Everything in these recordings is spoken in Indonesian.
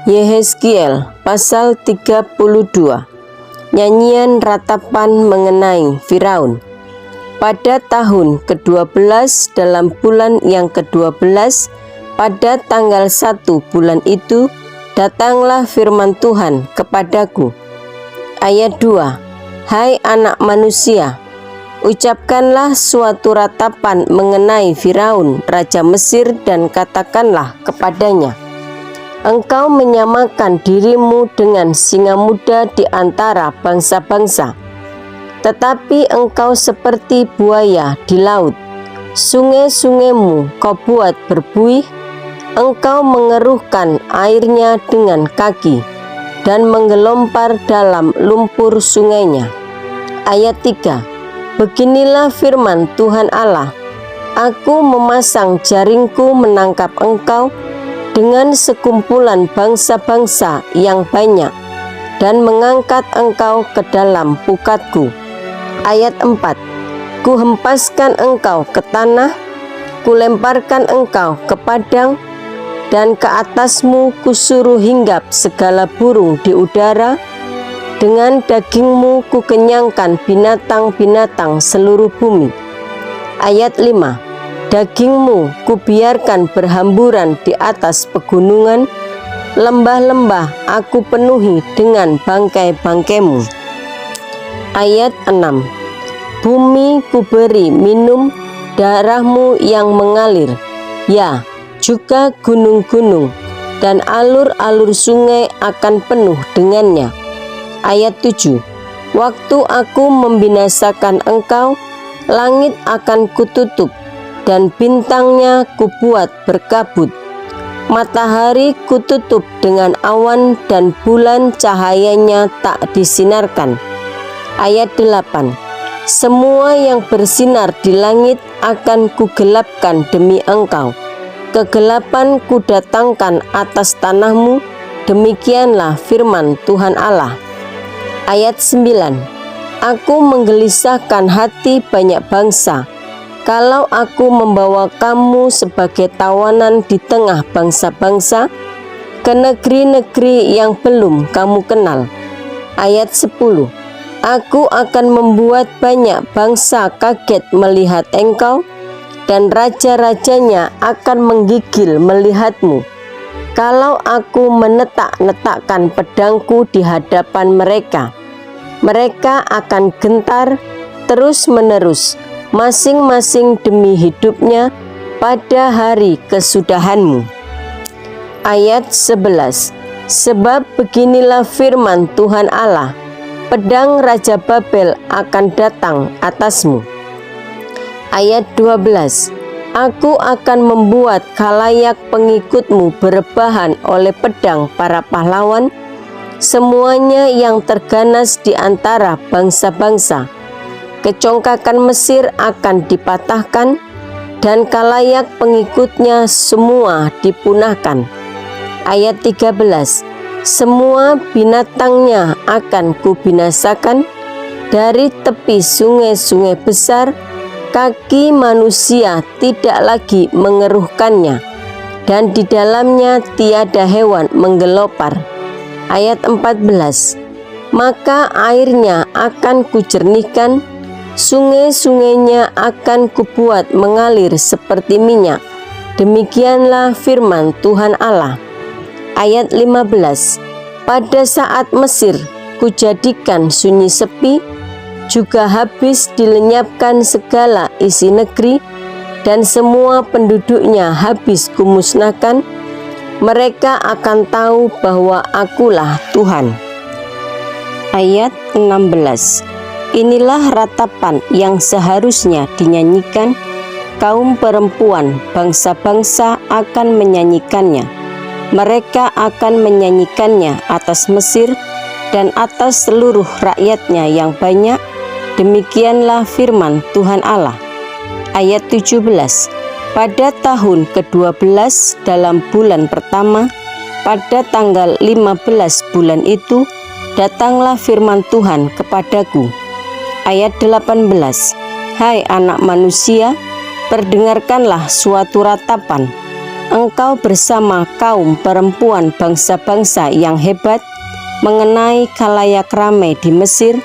Yehezkiel pasal 32. Nyanyian ratapan mengenai Firaun. Pada tahun ke-12 dalam bulan yang ke-12, pada tanggal 1 bulan itu, datanglah firman Tuhan kepadaku. Ayat 2. Hai anak manusia, ucapkanlah suatu ratapan mengenai Firaun, raja Mesir, dan katakanlah kepadanya, engkau menyamakan dirimu dengan singa muda di antara bangsa-bangsa, tetapi engkau seperti buaya di laut. Sungai-sungaimu kau buat berbuih, engkau mengeruhkan airnya dengan kaki dan menggelompar dalam lumpur sungainya. Ayat 3. Beginilah firman Tuhan Allah, aku memasang jaringku menangkap engkau dengan sekumpulan bangsa-bangsa yang banyak dan mengangkat engkau ke dalam pukatku. Ayat 4. Kuhempaskan engkau ke tanah, kulemparkan engkau ke padang, dan ke atasmu kusuruh hinggap segala burung di udara. Dengan dagingmu kukenyangkan binatang-binatang seluruh bumi. Ayat 5. Dagingmu kubiarkan berhamburan di atas pegunungan, lembah-lembah aku penuhi dengan bangkai-bangkaimu. Ayat 6. Bumi kuberi minum darahmu yang mengalir, ya juga gunung-gunung, dan alur-alur sungai akan penuh dengannya. Ayat 7. Waktu aku membinasakan engkau, langit akan kututup, dan bintangnya kubuat berkabut. Matahari kututup dengan awan, dan bulan cahayanya tak disinarkan. Ayat 8. Semua yang bersinar di langit akan kugelapkan demi engkau. Kegelapan kudatangkan atas tanahmu, demikianlah firman Tuhan Allah. Ayat 9. Aku menggelisahkan hati banyak bangsa, kalau aku membawa kamu sebagai tawanan di tengah bangsa-bangsa, ke negeri-negeri yang belum kamu kenal. Ayat 10. Aku akan membuat banyak bangsa kaget melihat engkau, dan raja-rajanya akan menggigil melihatmu. Kalau aku menetak-netakkan pedangku di hadapan mereka, mereka akan gentar terus-menerus, masing-masing demi hidupnya pada hari kesudahanmu. Ayat 11. Sebab beginilah firman Tuhan Allah, pedang Raja Babel akan datang atasmu. Ayat 12. Aku akan membuat khalayak pengikutmu berebahan oleh pedang para pahlawan, semuanya yang terganas di antara bangsa-bangsa. Kecongkakan Mesir akan dipatahkan, dan khalayak pengikutnya semua dipunahkan. Ayat 13. Semua binatangnya akan kubinasakan, dari tepi sungai-sungai besar, kaki manusia tidak lagi mengeruhkannya, dan di dalamnya tiada hewan menggelopar. Ayat 14. Maka airnya akan kujernihkan, sungai-sungainya akan kubuat mengalir seperti minyak. Demikianlah firman Tuhan Allah. Ayat 15. Pada saat Mesir kujadikan sunyi sepi, juga habis dilenyapkan segala isi negeri, dan semua penduduknya habis kumusnahkan. Mereka akan tahu bahwa akulah Tuhan. Ayat 16. Inilah ratapan yang seharusnya dinyanyikan, kaum perempuan bangsa-bangsa akan menyanyikannya. Mereka akan menyanyikannya atas Mesir dan atas seluruh rakyatnya yang banyak. Demikianlah firman Tuhan Allah. Ayat 17. Pada tahun ke-12 dalam bulan pertama, pada tanggal 15 bulan itu, datanglah firman Tuhan kepadaku. Ayat 18. Hai anak manusia, perdengarkanlah suatu ratapan. engkau bersama kaum perempuan bangsa-bangsa yang hebat mengenai khalayak ramai di Mesir,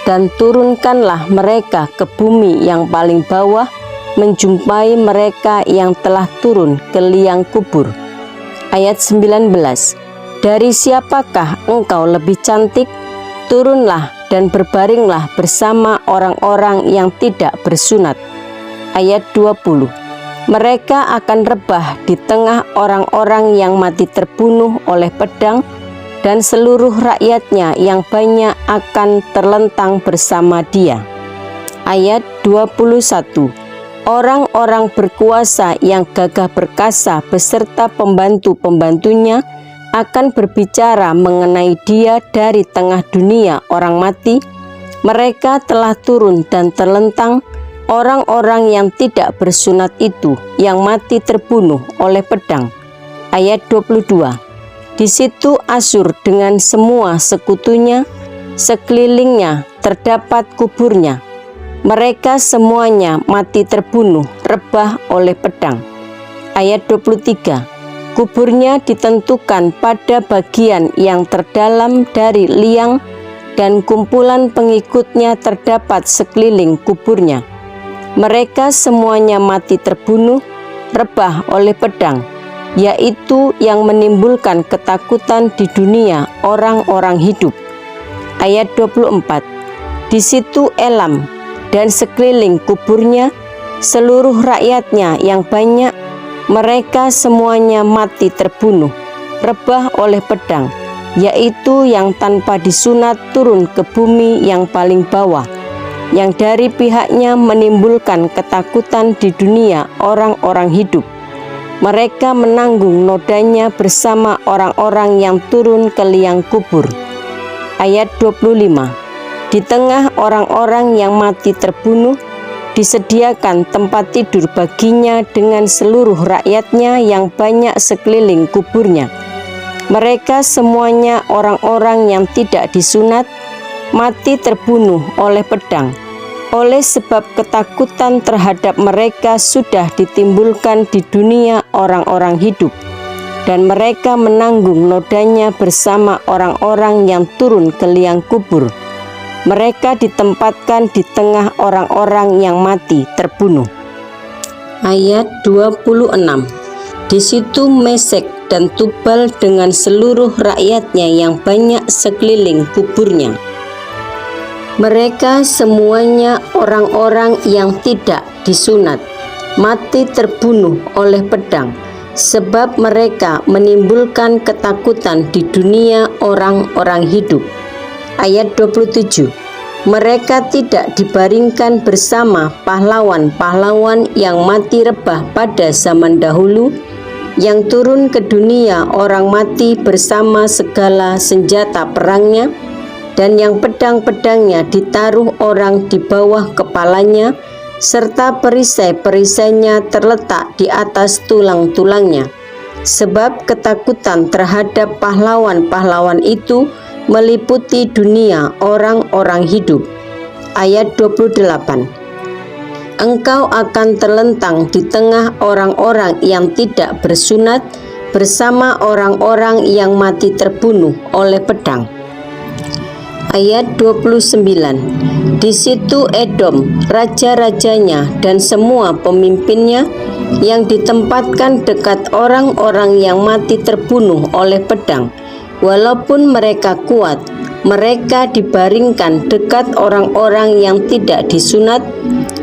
dan turunkanlah mereka ke bumi yang paling bawah, menjumpai mereka yang telah turun ke liang kubur. Ayat 19. Dari siapakah engkau lebih cantik? Turunlah dan berbaringlah bersama orang-orang yang tidak bersunat. Ayat 20. Mereka akan rebah di tengah orang-orang yang mati terbunuh oleh pedang, dan seluruh rakyatnya yang banyak akan terlentang bersama dia. Ayat 21. Orang-orang berkuasa yang gagah perkasa beserta pembantu-pembantunya akan berbicara mengenai dia dari tengah dunia orang mati. Mereka telah turun dan terlentang, orang-orang yang tidak bersunat itu yang mati terbunuh oleh pedang. Ayat 22. Di situ Asyur dengan semua sekutunya, sekelilingnya terdapat kuburnya. Mereka semuanya mati terbunuh, rebah oleh pedang. Ayat 23. Kuburnya ditentukan pada bagian yang terdalam dari liang, dan kumpulan pengikutnya terdapat sekeliling kuburnya. Mereka semuanya mati terbunuh, rebah oleh pedang, yaitu yang menimbulkan ketakutan di dunia orang-orang hidup. Ayat 24. Di situ Elam dan sekeliling kuburnya, seluruh rakyatnya yang banyak, mereka semuanya mati terbunuh, rebah oleh pedang, yaitu yang tanpa disunat turun ke bumi yang paling bawah, yang dari pihaknya menimbulkan ketakutan di dunia orang-orang hidup. Mereka menanggung nodanya bersama orang-orang yang turun ke liang kubur. Ayat 25. Di tengah orang-orang yang mati terbunuh, disediakan tempat tidur baginya dengan seluruh rakyatnya yang banyak sekeliling kuburnya. Mereka semuanya orang-orang yang tidak disunat, mati terbunuh oleh pedang, oleh sebab ketakutan terhadap mereka sudah ditimbulkan di dunia orang-orang hidup, dan mereka menanggung nodanya bersama orang-orang yang turun ke liang kubur. Mereka ditempatkan di tengah orang-orang yang mati terbunuh. Ayat 26. Di situ Mesek dan Tubal dengan seluruh rakyatnya yang banyak sekeliling kuburnya. Mereka semuanya orang-orang yang tidak disunat, mati terbunuh oleh pedang, sebab mereka menimbulkan ketakutan di dunia orang-orang hidup. Ayat 27. Mereka tidak dibaringkan bersama pahlawan-pahlawan yang mati rebah pada zaman dahulu, yang turun ke dunia orang mati bersama segala senjata perangnya, dan yang pedang-pedangnya ditaruh orang di bawah kepalanya, serta perisai-perisainya terletak di atas tulang-tulangnya. Sebab ketakutan terhadap pahlawan-pahlawan itu meliputi dunia orang-orang hidup. Ayat 28. Engkau akan terlentang di tengah orang-orang yang tidak bersunat bersama orang-orang yang mati terbunuh oleh pedang. Ayat 29. Di situ Edom, raja-rajanya dan semua pemimpinnya yang ditempatkan dekat orang-orang yang mati terbunuh oleh pedang. Walaupun mereka kuat, mereka dibaringkan dekat orang-orang yang tidak disunat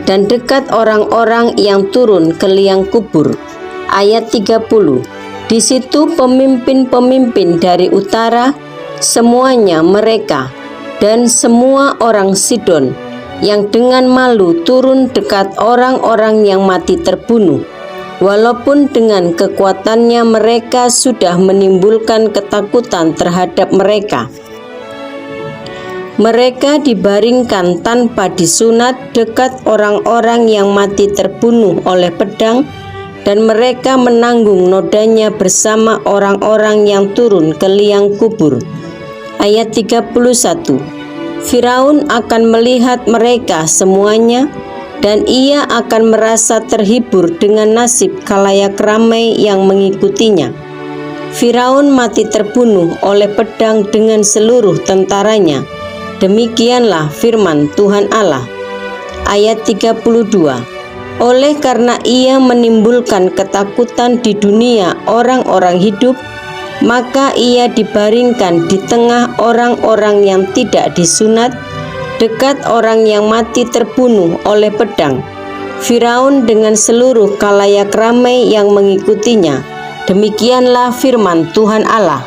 dan dekat orang-orang yang turun ke liang kubur. Ayat 30. Di situ pemimpin-pemimpin dari utara, semuanya mereka, dan semua orang Sidon yang dengan malu turun dekat orang-orang yang mati terbunuh. Walaupun dengan kekuatannya mereka sudah menimbulkan ketakutan terhadap mereka. Mereka dibaringkan tanpa disunat dekat orang-orang yang mati terbunuh oleh pedang, dan mereka menanggung nodanya bersama orang-orang yang turun ke liang kubur. Ayat 31. Firaun akan melihat mereka semuanya, dan ia akan merasa terhibur dengan nasib khalayak ramai yang mengikutinya. Firaun mati terbunuh oleh pedang dengan seluruh tentaranya. Demikianlah firman Tuhan Allah. Ayat 32. Oleh karena ia menimbulkan ketakutan di dunia orang-orang hidup, maka ia dibaringkan di tengah orang-orang yang tidak disunat, dekat orang yang mati terbunuh oleh pedang, Firaun dengan seluruh khalayak ramai yang mengikutinya. Demikianlah firman Tuhan Allah.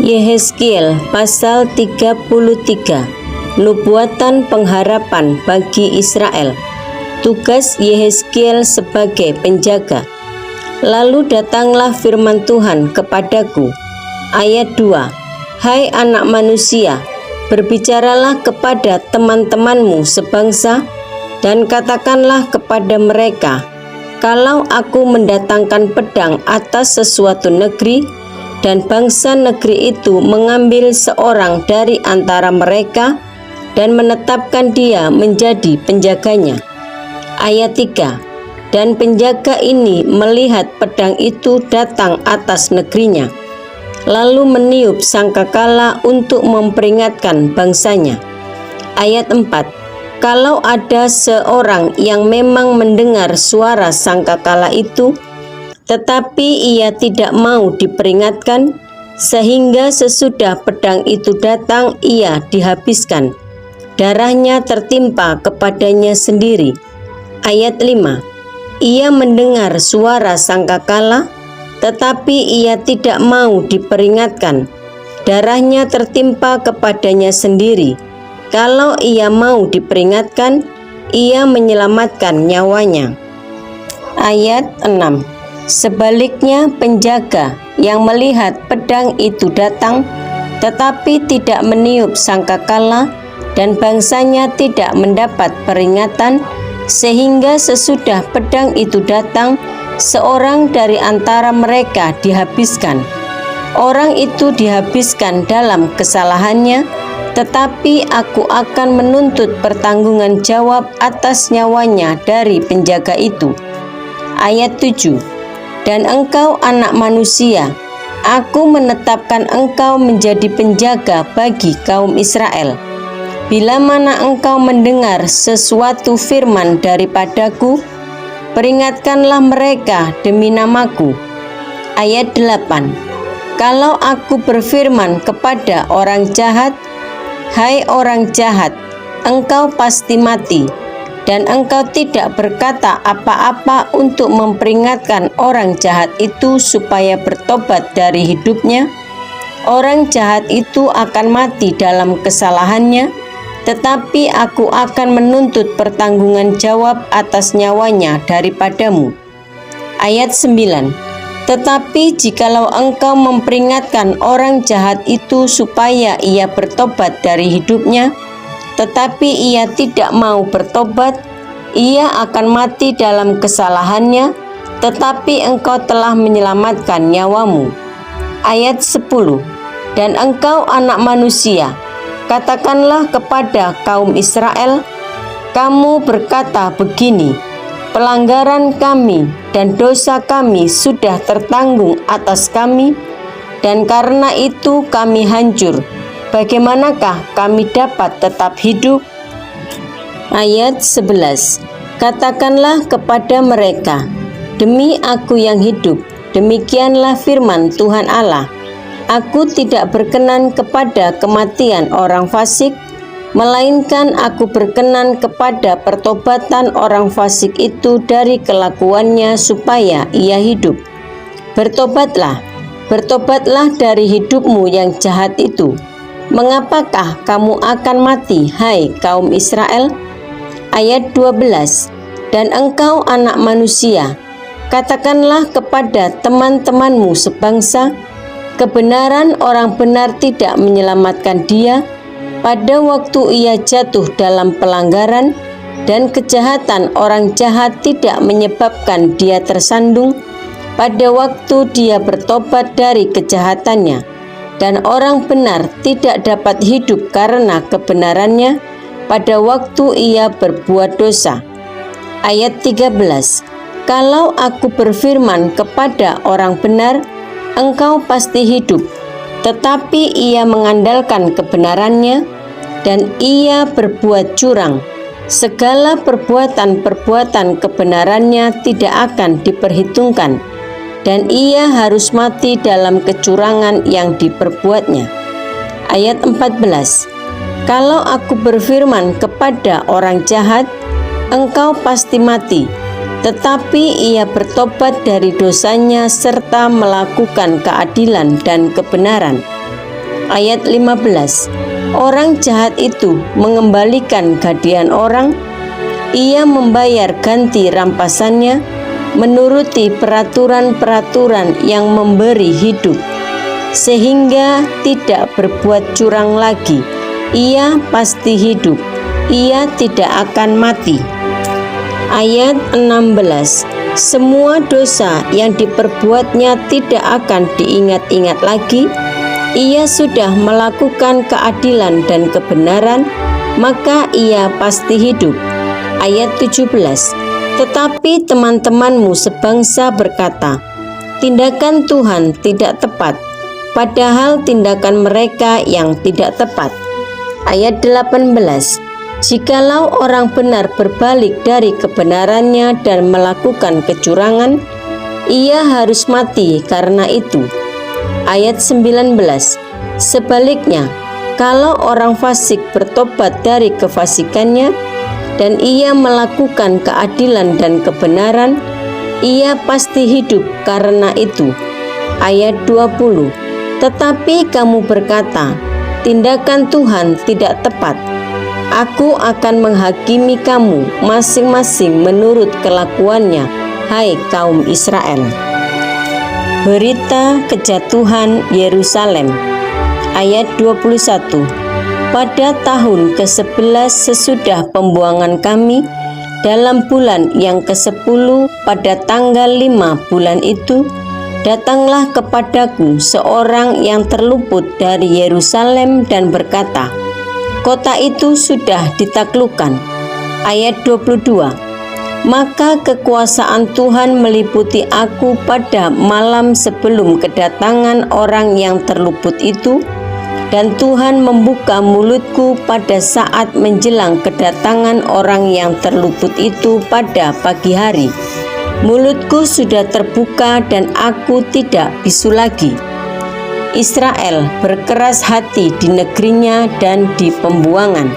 Yehezkiel pasal 33. Nubuatan pengharapan bagi Israel. Tugas Yehezkiel sebagai penjaga. Lalu datanglah firman Tuhan kepadaku. Ayat 2. Hai anak manusia, berbicaralah kepada teman-temanmu sebangsa, dan katakanlah kepada mereka, kalau aku mendatangkan pedang atas sesuatu negeri, dan bangsa negeri itu mengambil seorang dari antara mereka, dan menetapkan dia menjadi penjaganya. Ayat 3. Dan penjaga ini melihat pedang itu datang atas negerinya, lalu meniup sangkakala untuk memperingatkan bangsanya. Ayat 4. Kalau ada seorang yang memang mendengar suara sangkakala itu, tetapi ia tidak mau diperingatkan, sehingga sesudah pedang itu datang ia dihabiskan, darahnya tertimpa kepadanya sendiri. Ayat 5. Ia mendengar suara sangkakala, tetapi ia tidak mau diperingatkan, darahnya tertimpa kepadanya sendiri. Kalau ia mau diperingatkan, ia menyelamatkan nyawanya. Ayat 6. Sebaliknya penjaga yang melihat pedang itu datang, tetapi tidak meniup sangkakala, dan bangsanya tidak mendapat peringatan, sehingga sesudah pedang itu datang, seorang dari antara mereka dihabiskan. Orang itu dihabiskan dalam kesalahannya, tetapi aku akan menuntut pertanggungan jawab atas nyawanya dari penjaga itu. Ayat 7. Dan engkau anak manusia, aku menetapkan engkau menjadi penjaga bagi kaum Israel. Bila mana engkau mendengar sesuatu firman daripadaku, peringatkanlah mereka demi namaku. Ayat 8. Kalau aku berfirman kepada orang jahat, hai orang jahat, engkau pasti mati, dan engkau tidak berkata apa-apa untuk memperingatkan orang jahat itu supaya bertobat dari hidupnya, orang jahat itu akan mati dalam kesalahannya, tetapi aku akan menuntut pertanggungan jawab atas nyawanya daripadamu. Ayat 9. Tetapi jikalau engkau memperingatkan orang jahat itu supaya ia bertobat dari hidupnya, tetapi ia tidak mau bertobat, ia akan mati dalam kesalahannya, tetapi engkau telah menyelamatkan nyawamu. Ayat 10. Dan engkau anak manusia, katakanlah kepada kaum Israel, kamu berkata begini, pelanggaran kami dan dosa kami sudah tertanggung atas kami, dan karena itu kami hancur. Bagaimanakah kami dapat tetap hidup? Ayat 11. Katakanlah kepada mereka, demi aku yang hidup, demikianlah firman Tuhan Allah, aku tidak berkenan kepada kematian orang fasik, melainkan aku berkenan kepada pertobatan orang fasik itu dari kelakuannya supaya ia hidup. Bertobatlah, bertobatlah dari hidupmu yang jahat itu. Mengapakah kamu akan mati, hai kaum Israel? Ayat 12. Dan engkau anak manusia, katakanlah kepada teman-temanmu sebangsa, kebenaran orang benar tidak menyelamatkan dia, pada waktu ia jatuh dalam pelanggaran, dan kejahatan orang jahat tidak menyebabkan dia tersandung, pada waktu dia bertobat dari kejahatannya, dan orang benar tidak dapat hidup karena kebenarannya, pada waktu ia berbuat dosa. Ayat 13. Kalau aku berfirman kepada orang benar, engkau pasti hidup, tetapi ia mengandalkan kebenarannya, dan ia berbuat curang, segala perbuatan-perbuatan kebenarannya tidak akan diperhitungkan, dan ia harus mati dalam kecurangan yang diperbuatnya. Ayat 14. Kalau aku berfirman kepada orang jahat, engkau pasti mati, tetapi ia bertobat dari dosanya serta melakukan keadilan dan kebenaran. Ayat 15. Orang jahat itu mengembalikan gadian orang, ia membayar ganti rampasannya, menuruti peraturan-peraturan yang memberi hidup, sehingga tidak berbuat curang lagi. Ia pasti hidup, ia tidak akan mati. Ayat 16. Semua dosa yang diperbuatnya tidak akan diingat-ingat lagi. Ia sudah melakukan keadilan dan kebenaran, maka ia pasti hidup. Ayat 17. Tetapi teman-temanmu sebangsa berkata, tindakan Tuhan tidak tepat, padahal tindakan mereka yang tidak tepat. Ayat 18. Jikalau orang benar berbalik dari kebenarannya dan melakukan kecurangan, ia harus mati karena itu. Ayat 19. Sebaliknya, kalau orang fasik bertobat dari kefasikannya dan ia melakukan keadilan dan kebenaran, ia pasti hidup karena itu. Ayat 20. Tetapi kamu berkata, tindakan Tuhan tidak tepat. Aku akan menghakimi kamu masing-masing menurut kelakuannya, hai kaum Israel. Berita kejatuhan Yerusalem. Ayat 21. Pada tahun ke-11 sesudah pembuangan kami, dalam bulan yang ke-10 pada tanggal 5 bulan itu, datanglah kepadaku seorang yang terluput dari Yerusalem dan berkata, kota itu sudah ditaklukkan. Ayat 22. Maka kekuasaan Tuhan meliputi aku pada malam sebelum kedatangan orang yang terluput itu, dan Tuhan membuka mulutku pada saat menjelang kedatangan orang yang terluput itu pada pagi hari. Mulutku sudah terbuka dan aku tidak bisu lagi. Israel berkeras hati di negerinya dan di pembuangan.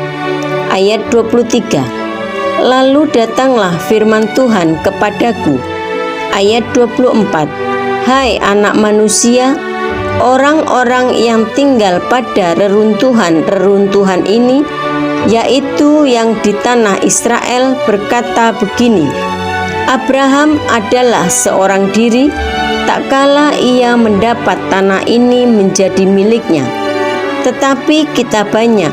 Ayat 23. Lalu datanglah firman Tuhan kepadaku. Ayat 24. Hai anak manusia, orang-orang yang tinggal pada reruntuhan ini, yaitu yang di tanah Israel, berkata begini, Abraham adalah seorang diri, tak kala ia mendapat tanah ini menjadi miliknya. Tetapi kita banyak,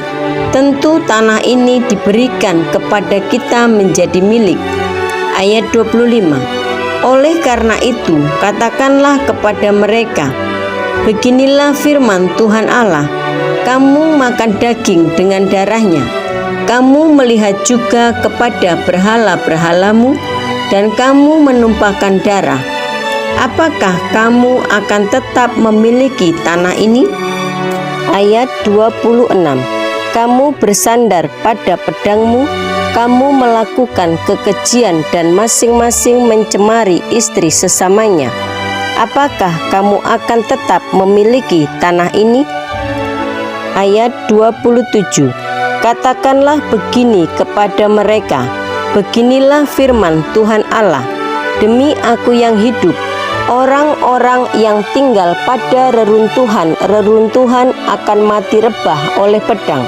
tentu tanah ini diberikan kepada kita menjadi milik. Ayat 25. Oleh karena itu, katakanlah kepada mereka, beginilah firman Tuhan Allah, kamu makan daging dengan darahnya, kamu melihat juga kepada berhala-berhalamu, dan kamu menumpahkan darah. Apakah kamu akan tetap memiliki tanah ini? Ayat 26. Kamu bersandar pada pedangmu, kamu melakukan kekejian dan masing-masing mencemari istri sesamanya. Apakah kamu akan tetap memiliki tanah ini? Ayat 27. Katakanlah begini kepada mereka, beginilah firman Tuhan Allah, demi aku yang hidup, orang-orang yang tinggal pada reruntuhan akan mati rebah oleh pedang,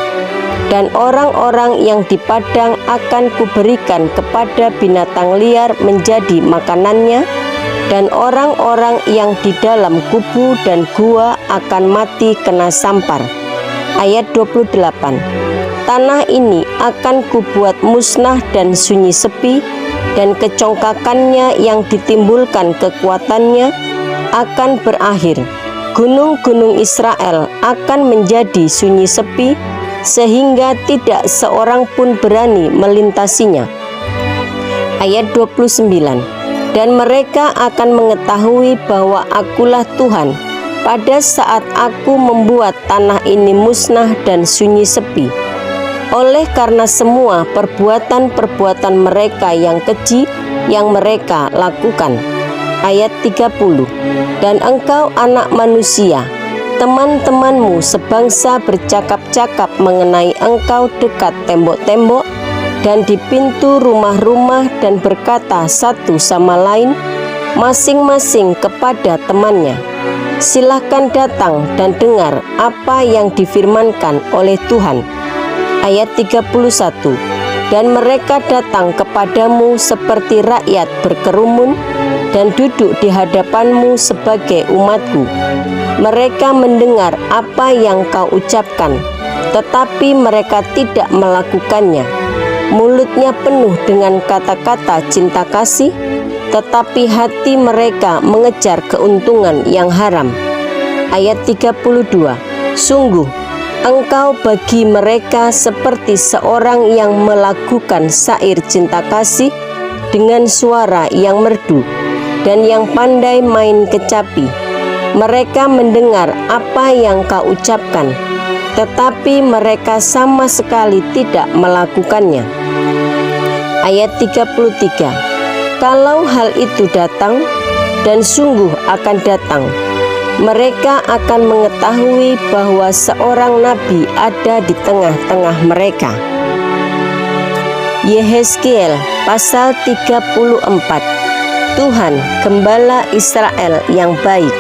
dan orang-orang yang di padang akan kuberikan kepada binatang liar menjadi makanannya, dan orang-orang yang di dalam kubu dan gua akan mati kena sampar. Ayat 28. Tanah ini akan kubuat musnah dan sunyi sepi, dan kecongkakannya yang ditimbulkan kekuatannya akan berakhir. Gunung-gunung Israel akan menjadi sunyi sepi, sehingga tidak seorang pun berani melintasinya. Ayat 29. Dan mereka akan mengetahui bahwa Akulah Tuhan pada saat Aku membuat tanah ini musnah dan sunyi sepi, oleh karena semua perbuatan-perbuatan mereka yang keji yang mereka lakukan. Ayat 30. Dan engkau anak manusia, teman-temanmu sebangsa bercakap-cakap mengenai engkau dekat tembok-tembok dan di pintu rumah-rumah dan berkata satu sama lain, masing-masing kepada temannya, silahkan datang dan dengar apa yang difirmankan oleh Tuhan. Ayat 31. Dan mereka datang kepadamu seperti rakyat berkerumun dan duduk di hadapanmu sebagai umatku. Mereka mendengar apa yang kau ucapkan, tetapi mereka tidak melakukannya. Mulutnya penuh dengan kata-kata cinta kasih, tetapi hati mereka mengejar keuntungan yang haram. Ayat 32. Sungguh, engkau bagi mereka seperti seorang yang melakukan syair cinta kasih dengan suara yang merdu dan yang pandai main kecapi. Mereka mendengar apa yang kau ucapkan, tetapi mereka sama sekali tidak melakukannya. Ayat 33. Kalau hal itu datang, dan sungguh akan datang, mereka akan mengetahui bahwa seorang nabi ada di tengah-tengah mereka. Yehezkiel pasal 34. Tuhan, gembala Israel yang baik,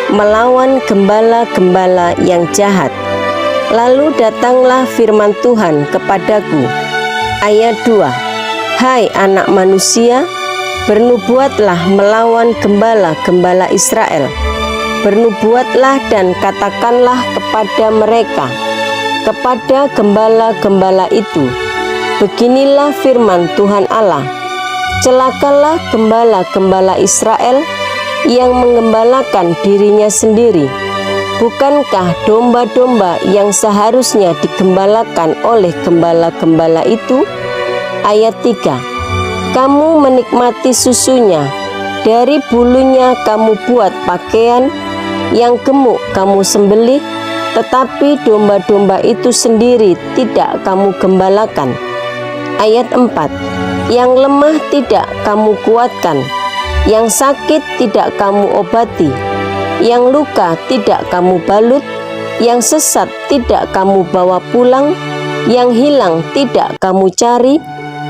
melawan gembala-gembala yang jahat. Lalu datanglah firman Tuhan kepadaku. Ayat 2. Hai anak manusia, bernubuatlah melawan gembala-gembala Israel. Bernubuatlah dan katakanlah kepada mereka, kepada gembala-gembala itu, beginilah firman Tuhan Allah, celakalah gembala-gembala Israel yang menggembalakan dirinya sendiri. Bukankah domba-domba yang seharusnya digembalakan oleh gembala-gembala itu? Ayat 3. Kamu menikmati susunya, dari bulunya kamu buat pakaian, yang gemuk kamu sembelih, tetapi domba-domba itu sendiri tidak kamu gembalakan. Ayat 4. Yang lemah tidak kamu kuatkan, yang sakit tidak kamu obati, yang luka tidak kamu balut, yang sesat tidak kamu bawa pulang, yang hilang tidak kamu cari,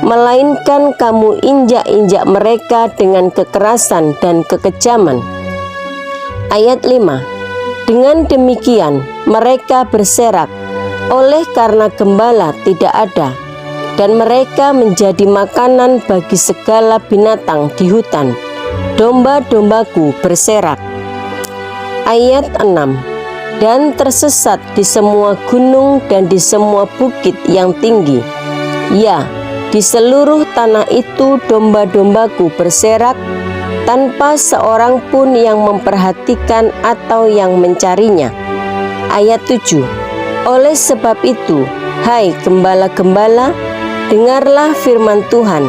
melainkan kamu injak-injak mereka dengan kekerasan dan kekejaman. Ayat 5. Dengan demikian mereka berserak, oleh karena gembala tidak ada, dan mereka menjadi makanan bagi segala binatang di hutan. Domba-dombaku berserak. Ayat 6. Dan tersesat di semua gunung dan di semua bukit yang tinggi. Ya, di seluruh tanah itu domba-dombaku berserak, tanpa seorang pun yang memperhatikan atau yang mencarinya. Ayat 7. Oleh sebab itu, hai gembala-gembala, dengarlah firman Tuhan.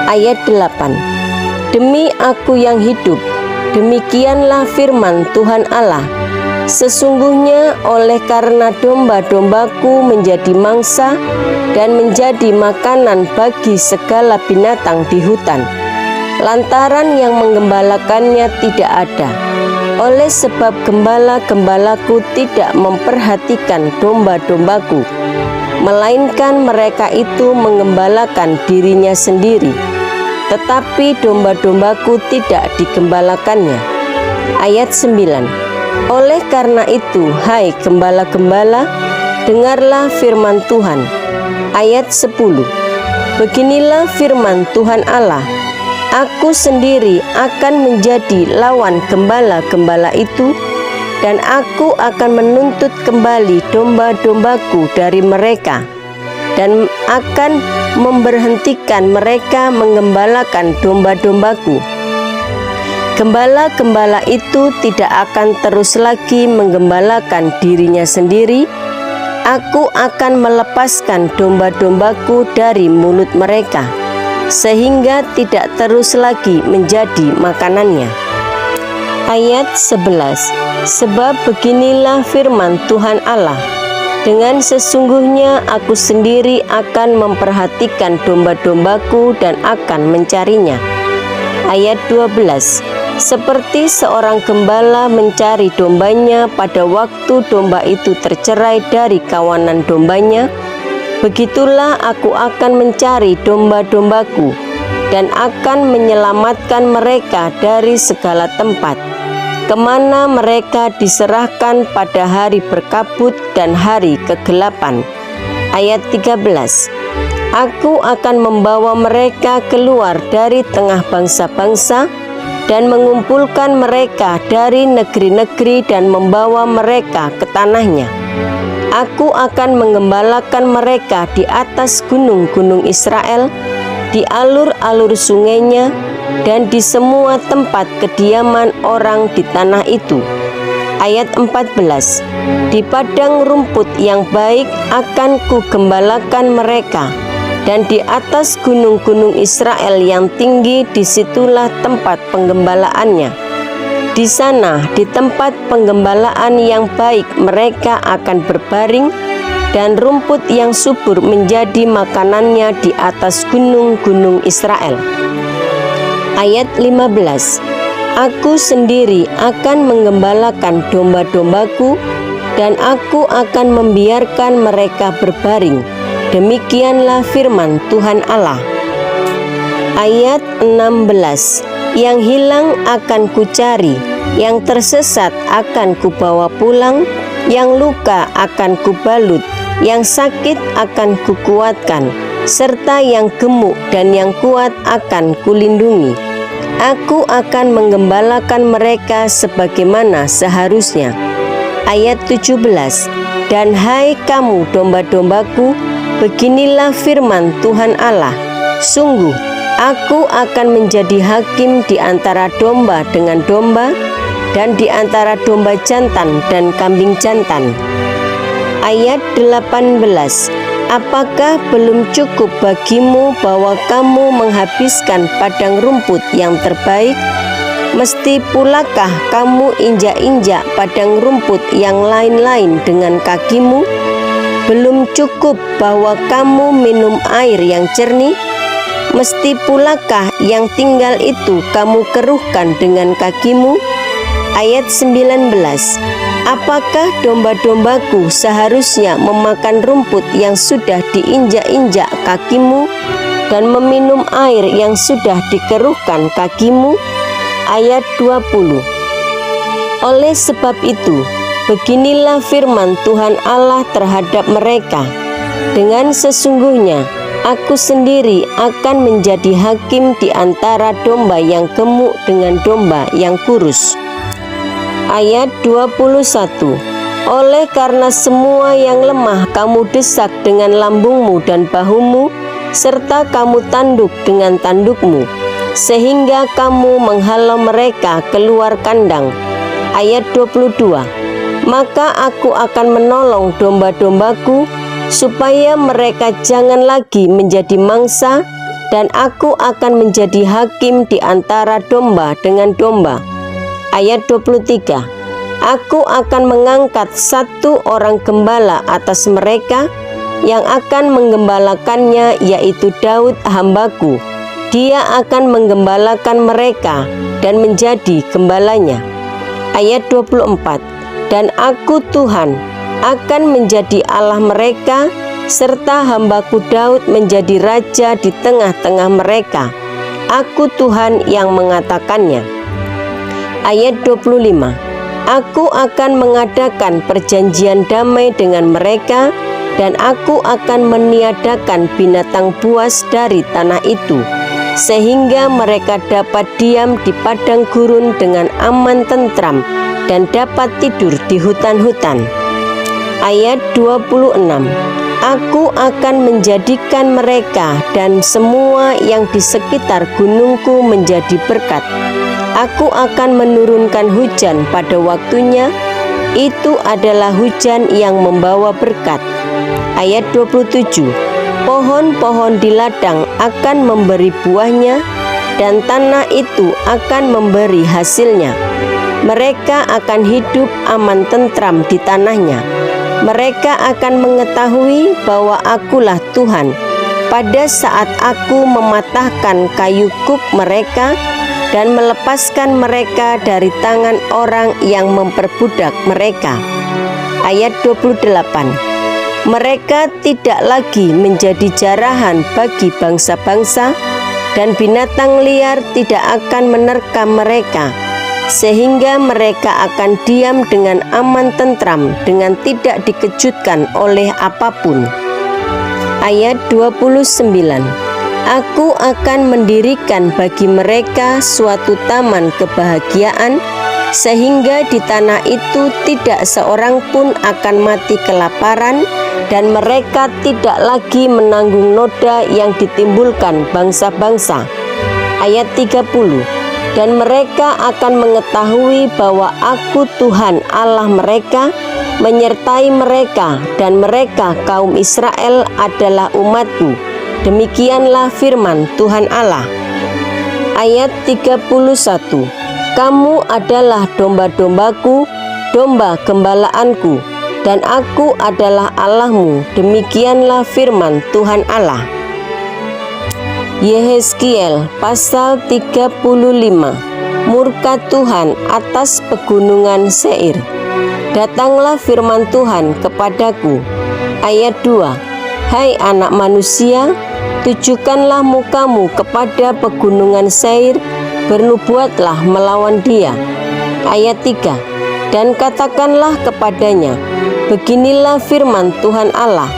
Ayat 8. Demi Aku yang hidup, demikianlah firman Tuhan Allah, sesungguhnya oleh karena domba-dombaku menjadi mangsa dan menjadi makanan bagi segala binatang di hutan, lantaran yang menggembalakannya tidak ada. Oleh sebab gembala-gembalaku tidak memperhatikan domba-dombaku, melainkan mereka itu menggembalakan dirinya sendiri, tetapi domba-dombaku tidak digembalakannya. Ayat 9. Oleh karena itu, hai gembala-gembala, dengarlah firman Tuhan. Ayat 10. Beginilah firman Tuhan Allah, Aku sendiri akan menjadi lawan gembala-gembala itu, dan Aku akan menuntut kembali domba-dombaku dari mereka, dan akan memberhentikan mereka menggembalakan domba-dombaku. Gembala-gembala itu tidak akan terus lagi menggembalakan dirinya sendiri, Aku akan melepaskan domba-dombaku dari mulut mereka, sehingga tidak terus lagi menjadi makanannya. Ayat 11. Sebab beginilah firman Tuhan Allah, dengan sesungguhnya aku sendiri akan memperhatikan domba-dombaku dan akan mencarinya. Ayat 12. Seperti seorang gembala mencari dombanya pada waktu domba itu tercerai dari kawanan dombanya, begitulah aku akan mencari domba-dombaku dan akan menyelamatkan mereka dari segala tempat, kemana mereka diserahkan pada hari berkabut dan hari kegelapan. Ayat 13. Aku akan membawa mereka keluar dari tengah bangsa-bangsa dan mengumpulkan mereka dari negeri-negeri dan membawa mereka ke tanahnya. Aku akan mengembalakan mereka di atas gunung-gunung Israel, di alur-alur sungainya, dan di semua tempat kediaman orang di tanah itu. Ayat 14. Di padang rumput yang baik akan kugembalakan mereka, dan di atas gunung-gunung Israel yang tinggi, disitulah tempat penggembalaannya. Di sana, di tempat penggembalaan yang baik, mereka akan berbaring, dan rumput yang subur menjadi makanannya di atas gunung-gunung Israel. Ayat 15. Aku sendiri akan menggembalakan domba-dombaku, dan aku akan membiarkan mereka berbaring. Demikianlah firman Tuhan Allah. Ayat 16. Yang hilang akan kucari, yang tersesat akan kubawa pulang, yang luka akan kubalut, yang sakit akan kukuatkan, serta yang gemuk dan yang kuat akan kulindungi. Aku akan menggembalakan mereka sebagaimana seharusnya. Ayat 17. Dan hai kamu domba-dombaku, beginilah firman Tuhan Allah, sungguh aku akan menjadi hakim di antara domba dengan domba, dan di antara domba jantan dan kambing jantan. Ayat 18. Apakah belum cukup bagimu bahwa kamu menghabiskan padang rumput yang terbaik? Mesti pulakah kamu injak-injak padang rumput yang lain-lain dengan kakimu? Belum cukup bahwa kamu minum air yang jernih? Mesti pulakah yang tinggal itu kamu keruhkan dengan kakimu? Ayat 19. Apakah domba-dombaku seharusnya memakan rumput yang sudah diinjak-injak kakimu dan meminum air yang sudah dikeruhkan kakimu? Ayat 20. Oleh sebab itu, beginilah firman Tuhan Allah terhadap mereka, dengan sesungguhnya aku sendiri akan menjadi hakim di antara domba yang gemuk dengan domba yang kurus. Ayat 21. Oleh karena semua yang lemah kamu desak dengan lambungmu dan bahumu, serta kamu tanduk dengan tandukmu, sehingga kamu menghalau mereka keluar kandang. Ayat 22. Maka aku akan menolong domba-dombaku, supaya mereka jangan lagi menjadi mangsa, dan aku akan menjadi hakim di antara domba dengan domba. Ayat 23. Aku akan mengangkat satu orang gembala atas mereka, yang akan menggembalakannya, yaitu Daud hambaku. Dia akan menggembalakan mereka dan menjadi gembalanya. Ayat 24. Dan aku Tuhan akan menjadi Allah mereka, serta hambaku Daud menjadi raja di tengah-tengah mereka. Aku Tuhan yang mengatakannya. Ayat 25. Aku akan mengadakan perjanjian damai dengan mereka, dan aku akan meniadakan binatang buas dari tanah itu, sehingga mereka dapat diam di padang gurun dengan aman tentram, dan dapat tidur di hutan-hutan. Ayat 26. Aku akan menjadikan mereka dan semua yang di sekitar gunungku menjadi berkat. Aku akan menurunkan hujan pada waktunya, itu adalah hujan yang membawa berkat. Ayat 27, pohon-pohon di ladang akan memberi buahnya, dan tanah itu akan memberi hasilnya. Mereka akan hidup aman tentram di tanahnya. Mereka akan mengetahui bahwa Akulah Tuhan, pada saat Aku mematahkan kayu kuk mereka dan melepaskan mereka dari tangan orang yang memperbudak mereka. Ayat 28, mereka tidak lagi menjadi jarahan bagi bangsa-bangsa, dan binatang liar tidak akan menerkam mereka, sehingga mereka akan diam dengan aman tentram, dengan tidak dikejutkan oleh apapun. Ayat 29, Aku akan mendirikan bagi mereka suatu taman kebahagiaan, sehingga di tanah itu tidak seorang pun akan mati kelaparan, dan mereka tidak lagi menanggung noda yang ditimbulkan bangsa-bangsa. Ayat 30, dan mereka akan mengetahui bahwa Aku Tuhan Allah mereka, menyertai mereka, dan mereka kaum Israel adalah umat-Ku. Demikianlah firman Tuhan Allah. Ayat 31, kamu adalah domba-dombaku, domba gembalaanku, dan Aku adalah Allahmu. Demikianlah firman Tuhan Allah. Yehezkiel pasal 35, murka Tuhan atas pegunungan Seir. Datanglah firman Tuhan kepadaku. Ayat 2, hai anak manusia, tujukanlah mukamu kepada pegunungan Seir, bernubuatlah melawan dia. Ayat 3, dan katakanlah kepadanya, beginilah firman Tuhan Allah,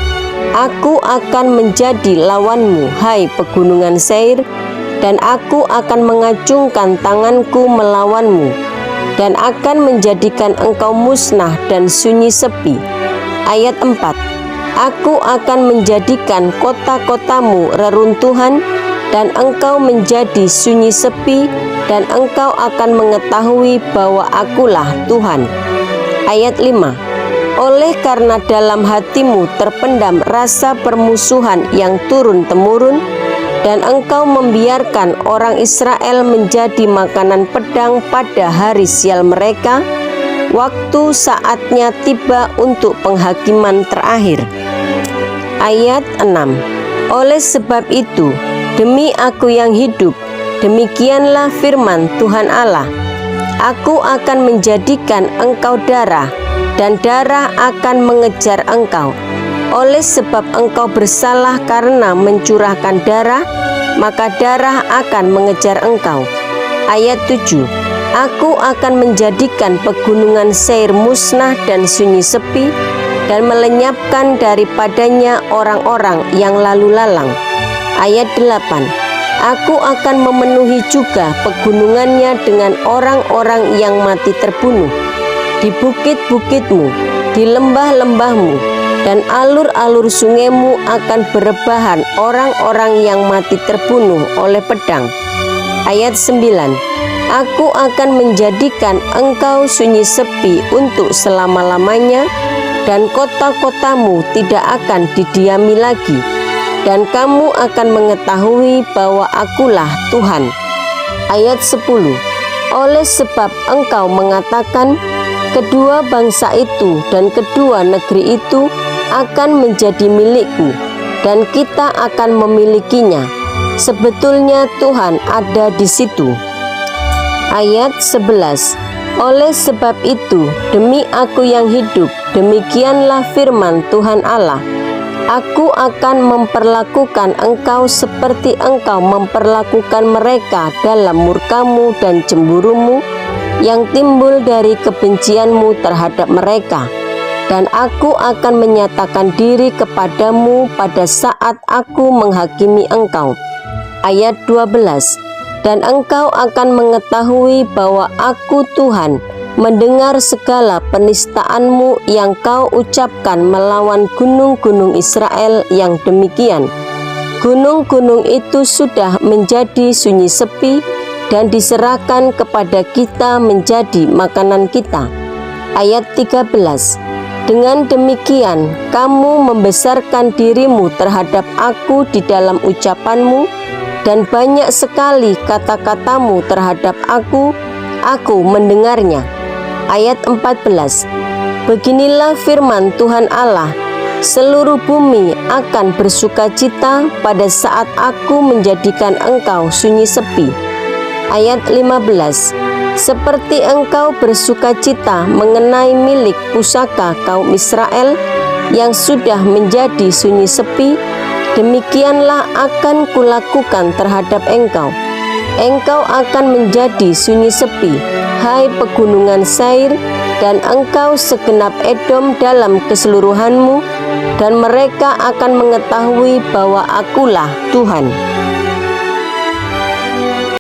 Aku akan menjadi lawanmu, hai pegunungan Seir, dan Aku akan mengacungkan tanganku melawanmu, dan akan menjadikan engkau musnah dan sunyi sepi. Ayat 4, Aku akan menjadikan kota-kotamu reruntuhan, dan engkau menjadi sunyi sepi, dan engkau akan mengetahui bahwa Akulah Tuhan. Ayat 5, oleh karena dalam hatimu terpendam rasa permusuhan yang turun-temurun, dan engkau membiarkan orang Israel menjadi makanan pedang pada hari sial mereka, waktu saatnya tiba untuk penghakiman terakhir. Ayat 6, oleh sebab itu, demi Aku yang hidup, demikianlah firman Tuhan Allah, Aku akan menjadikan engkau darah, dan darah akan mengejar engkau. Oleh sebab engkau bersalah karena mencurahkan darah, maka darah akan mengejar engkau. Ayat 7, Aku akan menjadikan pegunungan Seir musnah dan sunyi sepi, dan melenyapkan daripadanya orang-orang yang lalu lalang. Ayat 8, Aku akan memenuhi juga pegunungannya dengan orang-orang yang mati terbunuh. Di bukit-bukitmu, di lembah-lembahmu, dan alur-alur sungaimu akan berebahan orang-orang yang mati terbunuh oleh pedang. Ayat 9, Aku akan menjadikan engkau sunyi sepi untuk selama-lamanya, dan kota-kotamu tidak akan didiami lagi, dan kamu akan mengetahui bahwa Akulah Tuhan. Ayat 10, oleh sebab engkau mengatakan, kedua bangsa itu dan kedua negeri itu akan menjadi milikku, dan kita akan memilikinya. Sebetulnya Tuhan ada di situ. Ayat 11, oleh sebab itu, demi Aku yang hidup, demikianlah firman Tuhan Allah, Aku akan memperlakukan engkau seperti engkau memperlakukan mereka dalam murkamu dan cemburumu yang timbul dari kebencianmu terhadap mereka, dan Aku akan menyatakan diri kepadamu pada saat Aku menghakimi engkau. Ayat 12, dan engkau akan mengetahui bahwa Aku Tuhan mendengar segala penistaanmu yang kau ucapkan melawan gunung-gunung Israel yang demikian. Gunung-gunung itu sudah menjadi sunyi sepi dan diserahkan kepada kita menjadi makanan kita. Ayat 13. Dengan demikian kamu membesarkan dirimu terhadap aku di dalam ucapanmu, dan banyak sekali kata-katamu terhadap aku mendengarnya. Ayat 14. Beginilah firman Tuhan Allah, seluruh bumi akan bersukacita pada saat aku menjadikan engkau sunyi sepi. Ayat 15. Seperti engkau bersukacita mengenai milik pusaka kaum Israel yang sudah menjadi sunyi sepi, demikianlah akan kulakukan terhadap engkau. Engkau akan menjadi sunyi sepi, hai pegunungan Seir, dan engkau segenap Edom dalam keseluruhanmu, dan mereka akan mengetahui bahwa akulah Tuhan.